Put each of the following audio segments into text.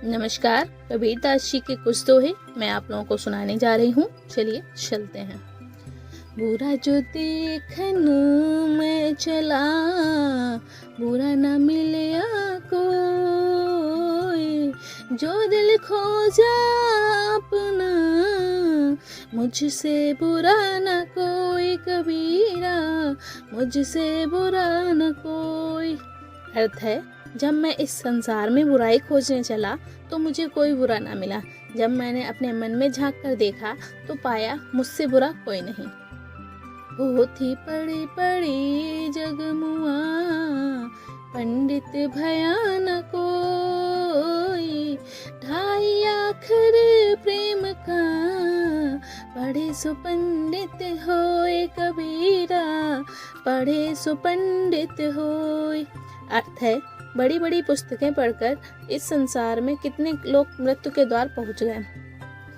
नमस्कार। कबीरदास जी के कुछ दोहे मैं आप लोगों को सुनाने जा रही हूँ। चलिए चलते हैं। बुरा जो देखनू मैं चला, बुरा न मिलया कोई, जो दिल खोजा अपना, मुझसे बुरा न कोई कबीरा, मुझसे बुरा न कोई। अर्थ है, जब मैं इस संसार में बुराई खोजने चला तो मुझे कोई बुरा ना मिला। जब मैंने अपने मन में झांक कर देखा तो पाया मुझसे बुरा कोई नहीं। पोथी पढ़ी पढ़ी जगमुआ, पंडित भया न कोई, ढाई आखर प्रेम का, पढ़े सो पंडित होए कबीरा, पढ़े सो पंडित होए। अर्थ है, बड़ी बड़ी पुस्तकें पढ़कर इस संसार में कितने लोग मृत्यु के द्वार पहुंच गए,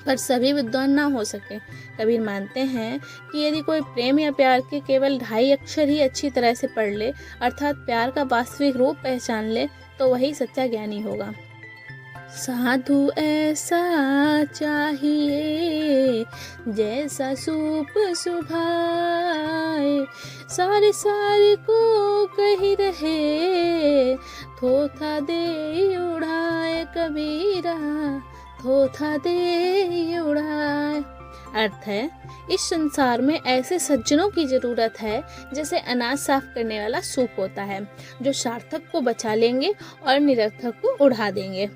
पर सभी विद्वान ना हो सके। कबीर मानते हैं कि यदि कोई प्रेम या प्यार के केवल 2.5 अक्षर ही अच्छी तरह से पढ़ ले, अर्थात प्यार का वास्तविक रूप पहचान ले, तो वही सच्चा ज्ञानी होगा। साधु ऐसा चाहिए जैसा सूप सुभाए, सारे सारे को कही रहे, थोथा दे उड़ाए कबीरा, थोथा दे उड़ाए। अर्थ है, इस संसार में ऐसे सज्जनों की जरूरत है जैसे अनाज साफ करने वाला सूप होता है, जो सार्थक को बचा लेंगे और निरर्थक को उड़ा देंगे।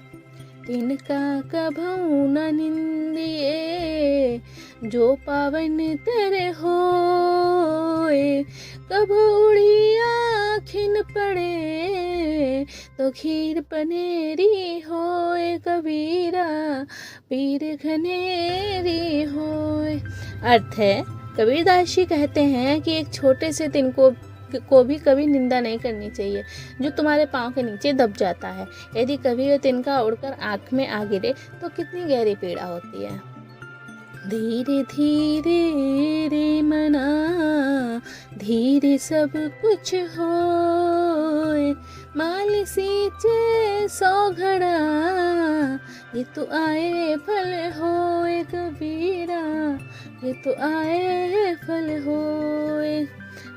तिनका कभू न निंदिए, जो पावन तेरे होए, कभू उड़ी आँखिन पड़े, तो खीर पनेरी होए कबीरा, पीर घनेरी होए। अर्थ है, कबीरदास जी कहते हैं कि एक छोटे से तिनको भी कभी निंदा नहीं करनी चाहिए, जो तुम्हारे पाँव के नीचे दब जाता है। यदि कभी वो तिनका उड़कर आँख में आ गिरे तो कितनी गहरी पीड़ा होती है। धीरे धीरे रे मना, धीरे सब कुछ होए, माल सींचे 100 घड़ा, ये तो आए फल होए कबीरा, ये तो आए फल होए।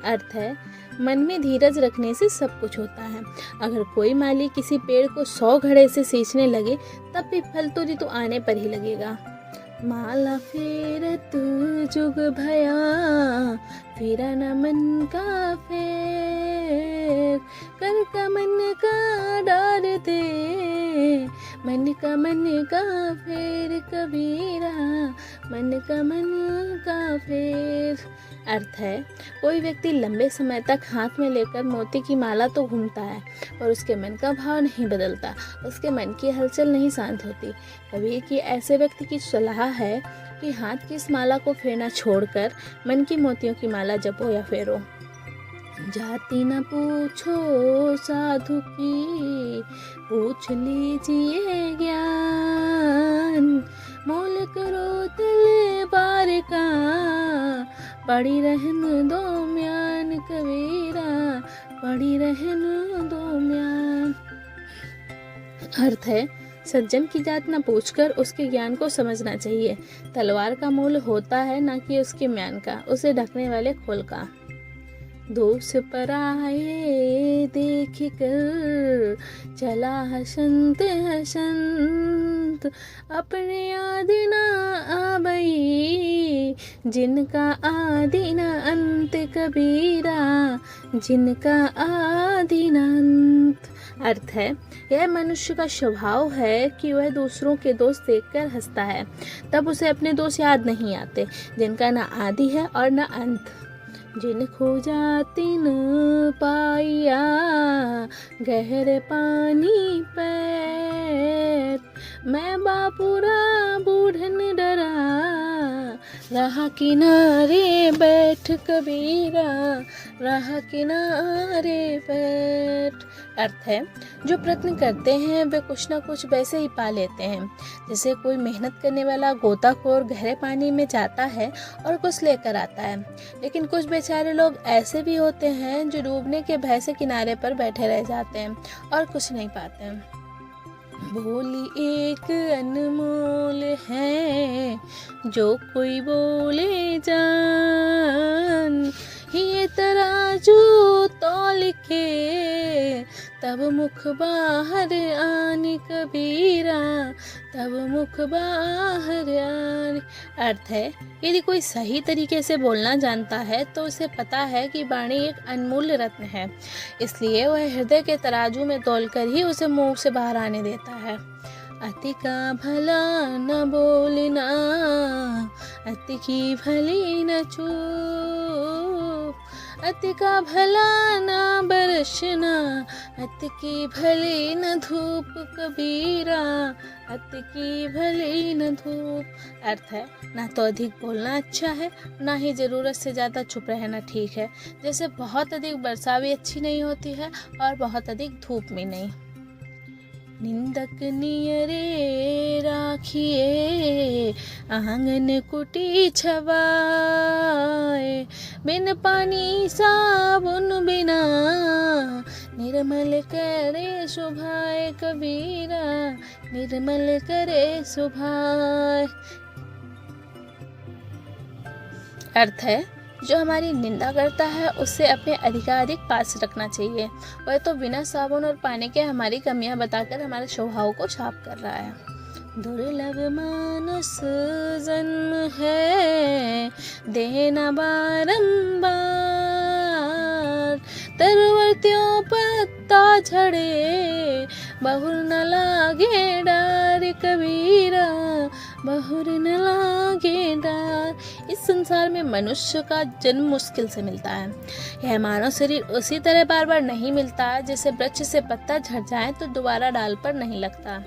अर्थ है, मन में धीरज रखने से सब कुछ होता है। अगर कोई माली किसी पेड़ को 100 घड़े से सींचने लगे तब भी फल तो ऋतु आने पर ही लगेगा। माला फेरत जुग भया, फेरा न मन का फेर, कर का मन का डार दे, मन का फेर कबीरा, मन का फेर। अर्थ है, कोई व्यक्ति लंबे समय तक हाथ में लेकर मोती की माला तो घूमता है, पर उसके मन का भाव नहीं बदलता, उसके मन की हलचल नहीं शांत होती। कबीर की ऐसे व्यक्ति की सलाह है कि हाथ की इस माला को फेरना छोड़कर मन की मोतियों की माला जपो या फेरो। जाति न पूछो साधु की, पूछ लीजिए ज्ञान, मोल करो तलवार का, पड़ी रहन दो म्यान कबीरा, पड़ी रहन दो म्यान। अर्थ है, सज्जन की जात न पूछकर उसके ज्ञान को समझना चाहिए। तलवार का मूल होता है न कि उसके म्यान का, उसे ढकने वाले खोल का। दोष पराये देख कर चला हसंत हसंत, अपने आदि न आबई, जिनका आदि न अंत कबीरा, जिनका आदि न अंत। अर्थ है, यह मनुष्य का स्वभाव है कि वह दूसरों के दोष देखकर हंसता है, तब उसे अपने दोष याद नहीं आते, जिनका न आदि है और न अंत। जिन खोजा तिन पाया, गहरे पानी पैर, मैं बापुरा बूढ़न डरा, रहा किनारे बैठ कबीरा, रहा किनारे बैठ। अर्थ है, जो प्रयत्न करते हैं वे कुछ ना कुछ वैसे ही पा लेते हैं। जैसे कोई मेहनत करने वाला गोताखोर गहरे पानी में जाता है और कुछ लेकर आता है, लेकिन कुछ बेचारे लोग ऐसे भी होते हैं जो डूबने के भय से किनारे पर बैठे रह जाते हैं और कुछ नहीं पाते हैं। बोली एक अनमोल है जो कोई बोले जान, ये तराजू तौल के तब मुख बाहर आने कबीरा, तब मुख बाहर आने। अर्थ है, यदि कोई सही तरीके से बोलना जानता है तो उसे पता है कि वाणी एक अनमोल रत्न है, इसलिए वह हृदय के तराजू में तौलकर ही उसे मुंह से बाहर आने देता है। अति का भला न बोलना, अति की भली न चूप, अति का भला न बरसना, अति की भली न धूप कबीरा, अति की भली न धूप। अर्थ है, ना तो अधिक बोलना अच्छा है, ना ही ज़रूरत से ज़्यादा चुप रहना ठीक है। जैसे बहुत अधिक वर्षा भी अच्छी नहीं होती है और बहुत अधिक धूप भी नहीं। निंदक नियरे राखिए आंगन कुटी छवाए, बिन पानी साबुन बिना निर्मल करे सुभाए कबीरा, निर्मल करे सुभाए। अर्थ है, जो हमारी निंदा करता है उससे अपने अधिकाधिक पास रखना चाहिए। वह तो बिना साबुन और पानी के हमारी कमियां बताकर हमारे स्वभाव को साफ कर रहा है। दुर्लभ मानुष जन्म है देना बारंबार, तरवर्तियों पत्ता झड़े बहुर न लागे डार कबीरा, बहुर न लागे डार। इस संसार में मनुष्य का जन्म मुश्किल से मिलता है। यह मानव शरीर उसी तरह बार बार नहीं मिलता जैसे वृक्ष से पत्ता झड़ जाए तो दोबारा डाल पर नहीं लगता।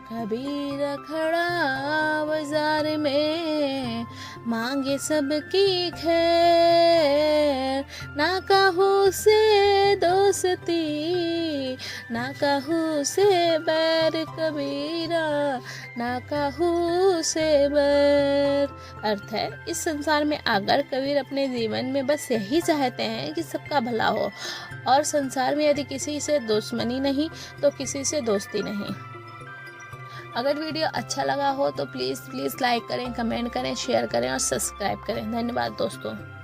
कबीरा खड़ा बाजार में मांगे सबकी खैर, ना कहूँ से दोस्ती ना कहूँ से बैर कबीरा, ना कहूँ से बैर। अर्थ है, इस संसार में आकर कबीर अपने जीवन में बस यही चाहते हैं कि सबका भला हो, और संसार में यदि किसी से दुश्मनी नहीं तो किसी से दोस्ती नहीं। अगर वीडियो अच्छा लगा हो तो प्लीज़ लाइक करें, कमेंट करें, शेयर करें और सब्सक्राइब करें। धन्यवाद दोस्तों।